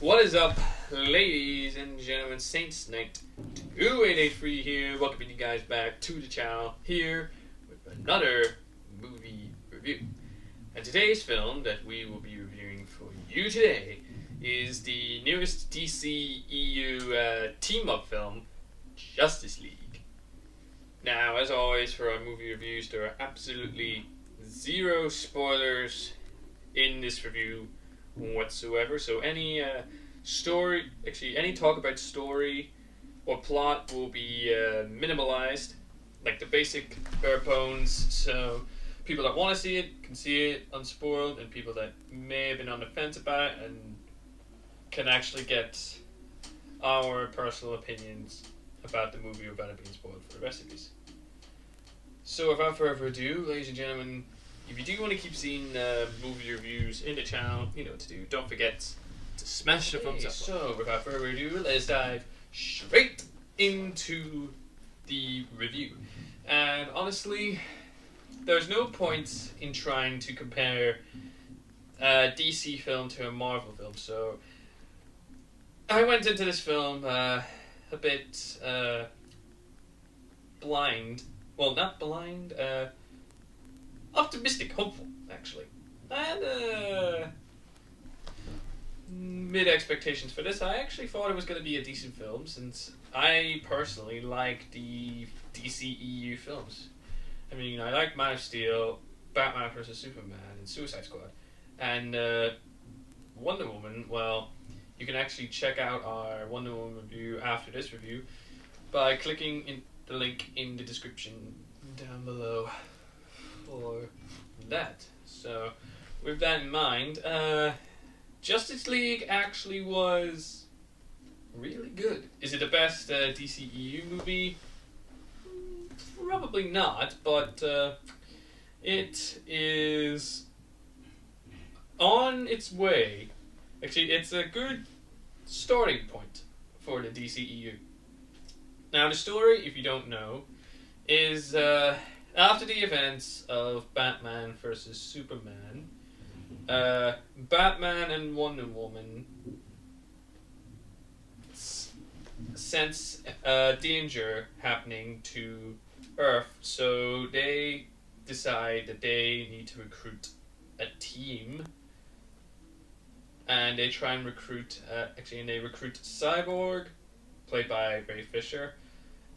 What is up, ladies and gentlemen? SaintsKnight 2883 here, welcoming you guys back to the channel here with another movie review. And today's film that we will be reviewing for you today is the newest DCEU team-up film, Justice League. Now, as always, for our movie reviews, there are absolutely zero spoilers in this review whatsoever, so any any talk about story or plot will be minimalized, like the basic bare bones, so people that want to see it can see it unspoiled, and people that may have been on the fence about it and can actually get our personal opinions about the movie without it being spoiled for the rest of us. So without further ado, ladies and gentlemen, if you do want to keep seeing movie reviews in the channel, you know what to do. Don't forget to smash the thumbs up. So, without further ado, let's dive straight into the review. And honestly, there's no point in trying to compare a DC film to a Marvel film. So, I went into this film a bit blind. Well, not blind. Optimistic, hopeful, actually. I had mid expectations for this. I actually thought it was going to be a decent film, since I personally like the DCEU films. I mean, I like Man of Steel, Batman vs Superman, and Suicide Squad. And Wonder Woman, well, you can actually check out our Wonder Woman review after this review by clicking in the link in the description down below for that. So, with that in mind, Justice League actually was really good. Is it the best DCEU movie? Probably not, but it is on its way. Actually, it's a good starting point for the DCEU. Now, the story, if you don't know, is after the events of Batman vs Superman, Batman and Wonder Woman sense danger happening to Earth, so they decide that they need to recruit a team, and they try and recruit, they recruit Cyborg, played by Ray Fisher,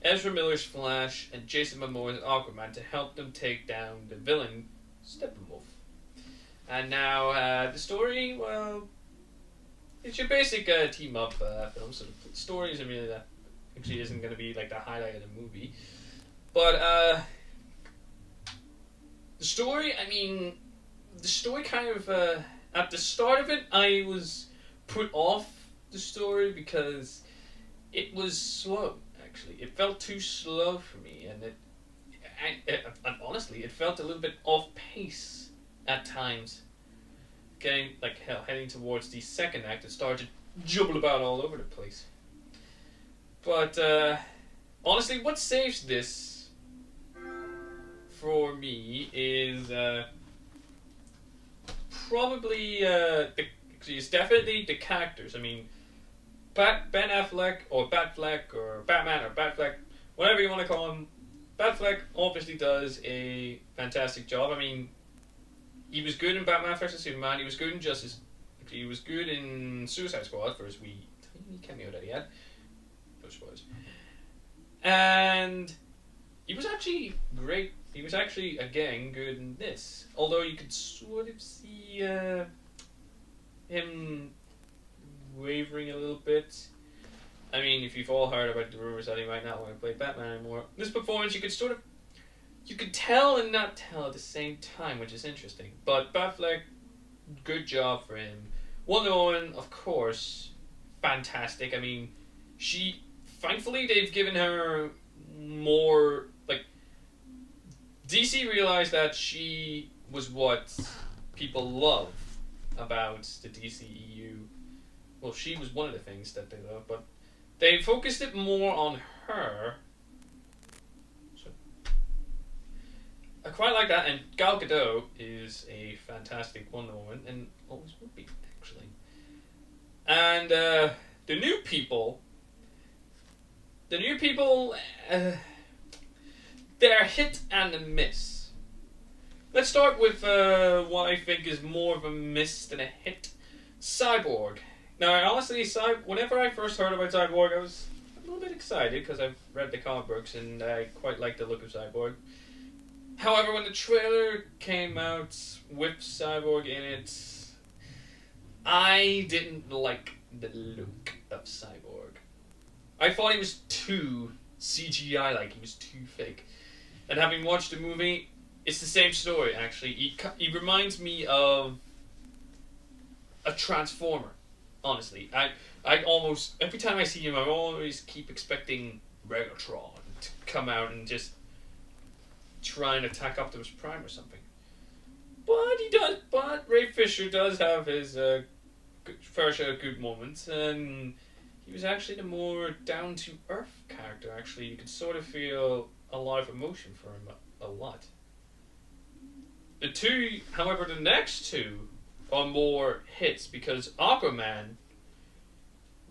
Ezra Miller's Flash, and Jason Momoa's Aquaman to help them take down the villain, Steppenwolf. And now, the story, well, it's your basic team-up film, so the story isn't really that, actually isn't going to be like the highlight of the movie. But, the story, I mean, the story kind of, at the start of it, I was put off the story because it was slow. Actually, it felt too slow for me, and and honestly, it felt a little bit off pace at times. Heading towards the second act, it started to jumble about all over the place. But honestly, what saves this for me is probably it's definitely the characters. I mean, Ben Affleck, or Batfleck, or Batman, or Batfleck, whatever you want to call him, Batfleck obviously does a fantastic job. I mean, he was good in Batman vs Superman, he was good in Justice, he was good in Suicide Squad for his wee tiny cameo that he had. No spoilers. And he was actually great. He was actually, again, good in this. Although you could sort of see him wavering a little bit. I mean, if you've all heard about the rumors that he might not want to play Batman anymore, this performance you could tell and not tell at the same time, which is interesting. But Batfleck, good job for him. Wonder Woman, of course, fantastic. I mean, thankfully they've given her more, DC realized that she was what people love about the DCEU. Well, she was one of the things that they love, but they focused it more on her. So, I quite like that, and Gal Gadot is a fantastic Wonder Woman, and always would be, actually. And the new people, they're hit and a miss. Let's start with what I think is more of a miss than a hit. Cyborg. Now, honestly, whenever I first heard about Cyborg, I was a little bit excited because I've read the comic books and I quite like the look of Cyborg. However, when the trailer came out with Cyborg in it, I didn't like the look of Cyborg. I thought he was too CGI-like. He was too fake. And having watched the movie, it's the same story, actually. He reminds me of a Transformer, honestly. I almost, every time I see him, I always keep expecting Megatron to come out and just try and attack Optimus Prime or something. But Ray Fisher does have his fair share of good moments, and he was actually the more down-to-earth character, actually. You could sort of feel a lot of emotion for him, a lot. However, the next two are more hits, because Aquaman,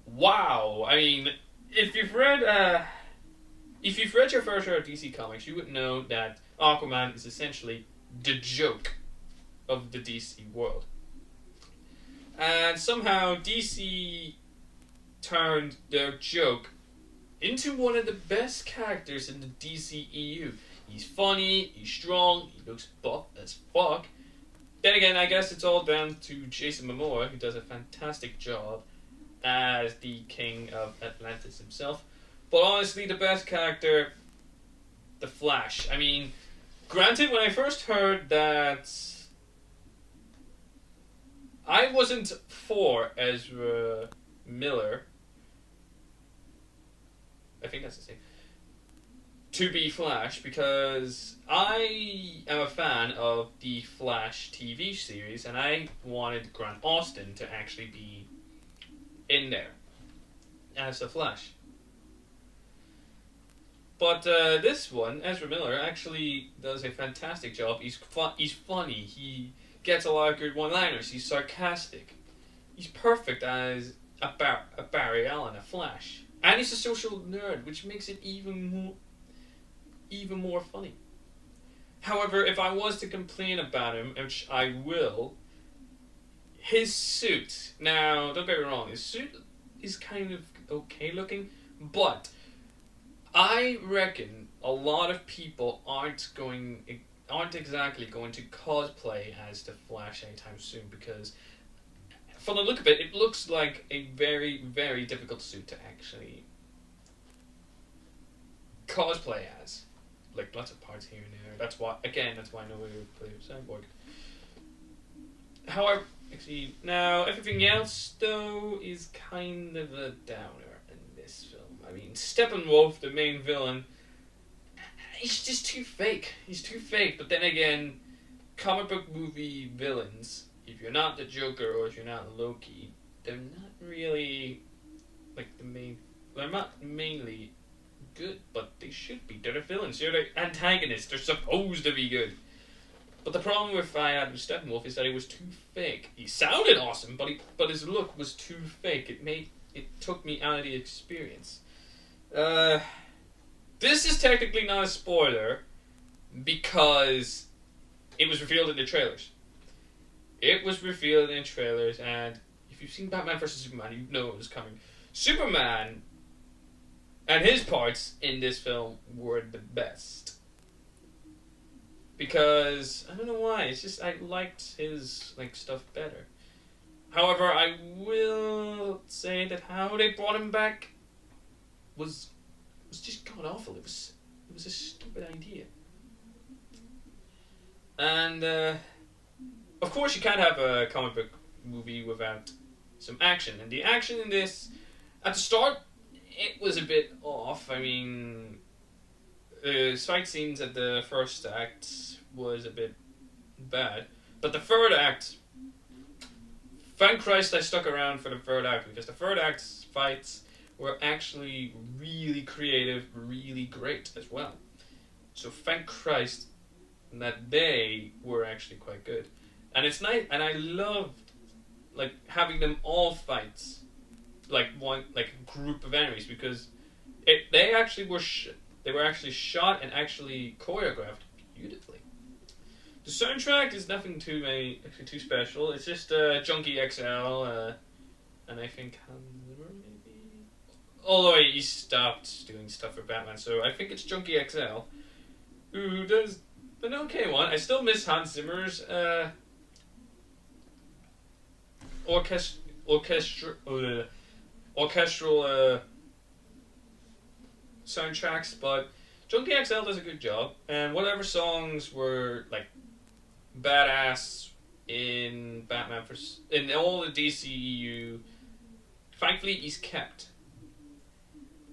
wow, I mean, if you've read your fair share of DC Comics, you would know that Aquaman is essentially the joke of the DC world. And somehow DC turned their joke into one of the best characters in the DCEU. He's funny, he's strong, he looks buff as fuck. Then again, I guess it's all down to Jason Momoa, who does a fantastic job as the king of Atlantis himself. But honestly, the best character, the Flash. I mean, granted, when I first heard that, I wasn't for Ezra Miller, I think that's the same, to be Flash, because I am a fan of the Flash TV series, and I wanted Grant Austin to actually be in there as the Flash. But this one, Ezra Miller, actually does a fantastic job. He's funny. He gets a lot of good one-liners. He's sarcastic. He's perfect as a Barry Allen, a Flash. And he's a social nerd, which makes it even more funny. However, if I was to complain about him, which I will, his suit. Now, don't get me wrong, his suit is kind of okay looking, but I reckon a lot of people aren't exactly going to cosplay as the Flash anytime soon, because from the look of it, it looks like a very, very difficult suit to actually cosplay as. Like, lots of parts here and there. That's why nobody would play with Cyborg. However, actually, now, everything else, though, is kind of a downer in this film. I mean, Steppenwolf, the main villain, he's just too fake. He's too fake. But then again, comic book movie villains, if you're not the Joker or if you're not Loki, they're not really they're not mainly good, but they should be. They're the villains. They're the antagonists. They're supposed to be good. But the problem with Steppenwolf is that he was too fake. He sounded awesome, but his look was too fake. It took me out of the experience. This is technically not a spoiler because it was revealed in the trailers. It was revealed in trailers, and if you've seen Batman vs. Superman, you know it was coming. Superman and his parts in this film were the best. Because, I don't know why, it's just I liked his stuff better. However, I will say that how they brought him back was just god awful. It was a stupid idea. And of course you can't have a comic book movie without some action. And the action in this, at the start, it was a bit off. I mean, the fight scenes at the first act was a bit bad. But the third act, thank Christ I stuck around for the third act, because the third act's fights were actually really creative, really great as well. So thank Christ that they were actually quite good. And it's nice, and I loved having them all fight like a group of enemies, because they were actually shot and actually choreographed beautifully. The soundtrack is nothing too special. It's just Junkie XL and I think Hans Zimmer maybe. Although he stopped doing stuff for Batman, so I think it's Junkie XL who does an okay one. I still miss Hans Zimmer's orchestral soundtracks, but Junkie XL does a good job, and whatever songs were like badass in in all the DCEU, thankfully he's kept.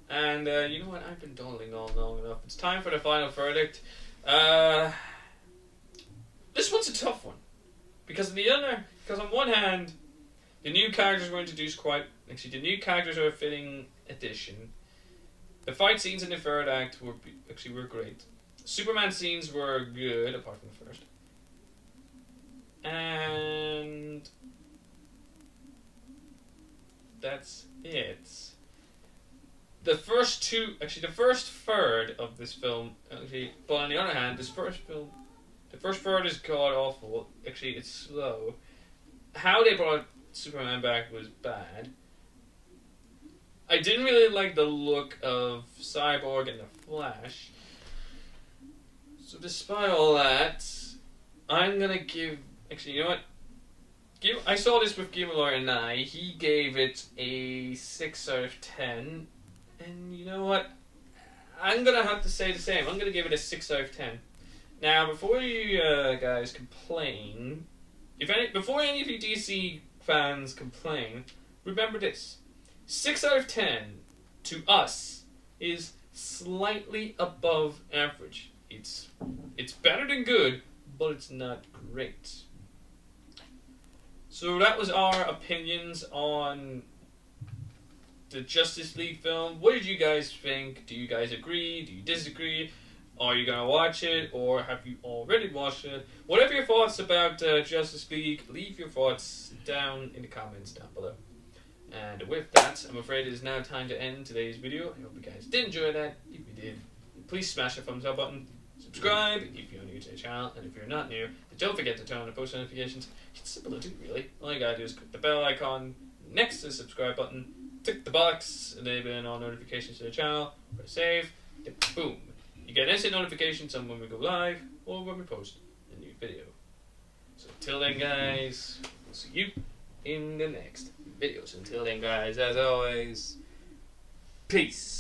And you know what? I've been dawdling on long enough. It's time for the final verdict. This one's a tough one because on one hand, the new characters were introduced the new characters are a fitting addition. The fight scenes in the third act were great. Superman scenes were good, apart from the first. And that's it. The first third of this film, but on the other hand, the first third is god awful. Actually, it's slow. How they brought Superman back was bad. I didn't really like the look of Cyborg and the Flash. So despite all that, I'm gonna give. Actually, you know what? I saw this with Gimalor and I. He gave it a 6 out of 10. And you know what? I'm gonna have to say the same. I'm gonna give it a 6 out of 10. Now, before you guys complain, before any of you DC fans complain, remember this: 6 out of 10 to us is slightly above average. It's better than good, but it's not great. So that was our opinions on the Justice League film. What did you guys think? Do you guys agree? Do you disagree? Are you gonna watch it, or have you already watched it? Whatever your thoughts about Justice League, leave your thoughts down in the comments down below. And with that, I'm afraid it is now time to end today's video. I hope you guys did enjoy that. If you did, please smash the thumbs up button. Subscribe if you're new to the channel, and if you're not new, don't forget to turn on the post notifications. It's simple to do, really. All you gotta do is click the bell icon next to the subscribe button, tick the box, enabling all notifications to the channel, press save, then boom. You get instant notifications on when we go live or when we post a new video. So until then, guys, we'll see you in the next videos. Until then, guys, as always, peace.